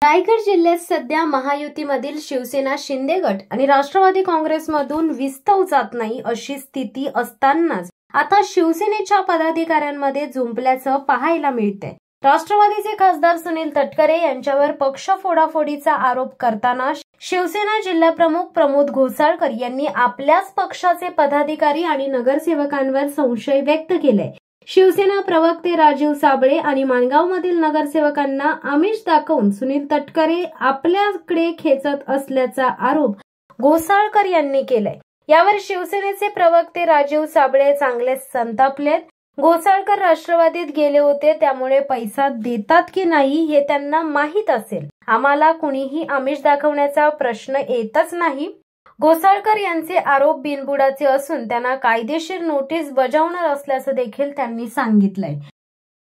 रायगड जिल्ह्यात सध्या महायुतीमधील शिवसेना शिंदे गट आणि राष्ट्रवादी काँग्रेसमधून विस्तव जात नाही अशी स्थिती असतानाच आता शिवसेनेच्या पदाधिकाऱ्यांमध्ये झुंपल्याचं पाहायला मिळतंय। राष्ट्रवादीचे खासदार सुनील तटकरे यांच्यावर पक्ष फोडाफोडीचा आरोप करताना शिवसेना जिल्हा प्रमुख प्रमोद घोसाळकर यांनी आपल्याच पक्षाचे पदाधिकारी आणि नगरसेवकांवर संशय व्यक्त केलाय। शिवसेना प्रवक्ते राजीव साबळे आणि माणगावमधील नगरसेवकांना आमिष दाखवून सुनील तटकरे आपल्याकडे खेचत असल्याचा आरोप घोसाळकर यांनी केलाय। यावर शिवसेनेचे प्रवक्ते राजीव साबळे चांगले संतापलेत। घोसाळकर राष्ट्रवादीत गेले होते, त्यामुळे पैसा देतात की नाही हे त्यांना माहीत असेल। आम्हाला कुणीही आमिष दाखवण्याचा प्रश्न येतच नाही। घोसाळकर यांचे आरोप बिनबुडाचे असून त्यांना कायदेशीर नोटीस बजावणार असल्याचं देखील त्यांनी सांगितलंय।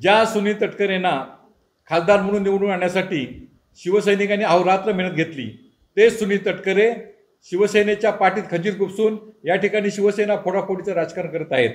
ज्या सुनील तटकरेंना खासदार म्हणून निवडून आणण्यासाठी शिवसैनिकांनी अहोरात्र मेहनत घेतली, ते सुनील तटकरे शिवसेनेच्या पाठीत खंजीर खुपसून या ठिकाणी शिवसेना फोडाफोडीचं राजकारण करत आहेत।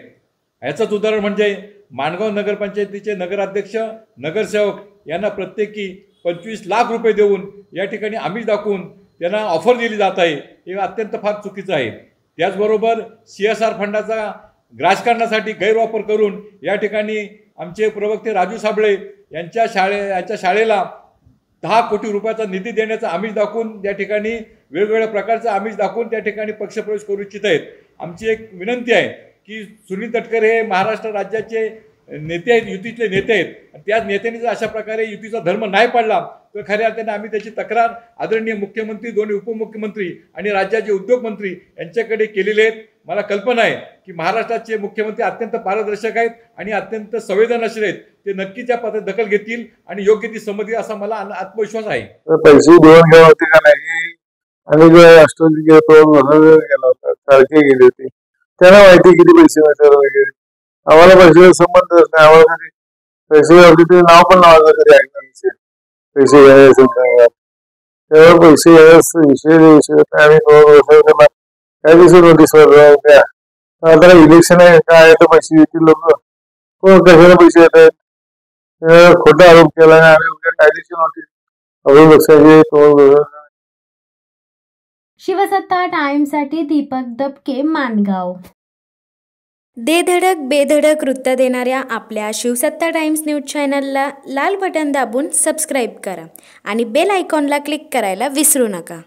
याचंच उदाहरण म्हणजे माणगाव नगरपंचायतीचे नगराध्यक्ष नगरसेवक यांना प्रत्येकी 25 लाख रुपये देऊन या ठिकाणी आमिष दाखवून त्यांना ऑफर दिली जात आहे, हे अत्यंत फार चुकीचं आहे। त्याचबरोबर CSR फंडाचा राजकारणासाठी गैरवापर करून या ठिकाणी आमचे प्रवक्ते राजू साबळे यांच्या शाळेला 10 कोटी रुपयाचा निधी देण्याचा आमिष दाखवून या ठिकाणी वेगवेगळ्या प्रकारचा आमिष दाखवून त्या ठिकाणी पक्षप्रवेश करू इच्छित आहेत। आमची एक विनंती आहे की सुनील तटकरे हे महाराष्ट्र राज्याचे नेते आहेत, युतीतले नेते आहेत। त्याच नेत्यांनी जर अशा प्रकारे युतीचा धर्म नाही पाळला तर खऱ्या अर्थाने आम्ही त्याची तक्रार आदरणीय मुख्यमंत्री, दोन्ही उपमुख्यमंत्री आणि राज्याचे उद्योगमंत्री यांच्याकडे केलेली आहे। मला कल्पना आहे की महाराष्ट्राचे मुख्यमंत्री अत्यंत पारदर्शक आहेत आणि अत्यंत संवेदनशील आहेत। ते नक्की त्या पद्धत दखल घेतील आणि योग्य ती संमती असा मला आत्मविश्वास आहे। पैसे देऊन घ्या होते का नाही आणि जे राष्ट्रवादी गेला होता, सारखे गेले होते, त्यांना माहिती किती पैसे मिळतात वगैरे। आम्हाला पैशाचा संबंधच नाही। आम्हाला कधी पैसे होते ते नाव पण नावाचं कधी ऐकलं नसेल। पैसे घ्यायचे तेव्हा पैसे घ्यायचा विषय आम्ही 2 वर्षाला काय दिवशी नोटीसवर द्या। आता इलेक्शन आहे, काय तर पैसे देतील लोक, कोण कशाला पैसे येत आहेत, खोटा आरोप केला आणि आम्ही उद्या कायदेशीर नोटीस अजून बसायचे। शिवसत्ता टाइम्ससाठी दीपक दबके, माणगाव। दे धडक बेधडक वृत्त देणाऱ्या आपल्या शिवसत्ता टाइम्स न्यूज चॅनलला लाल बटन दाबून सबस्क्राईब करा आणि बेल आयकॉनला क्लिक करायला विसरू नका।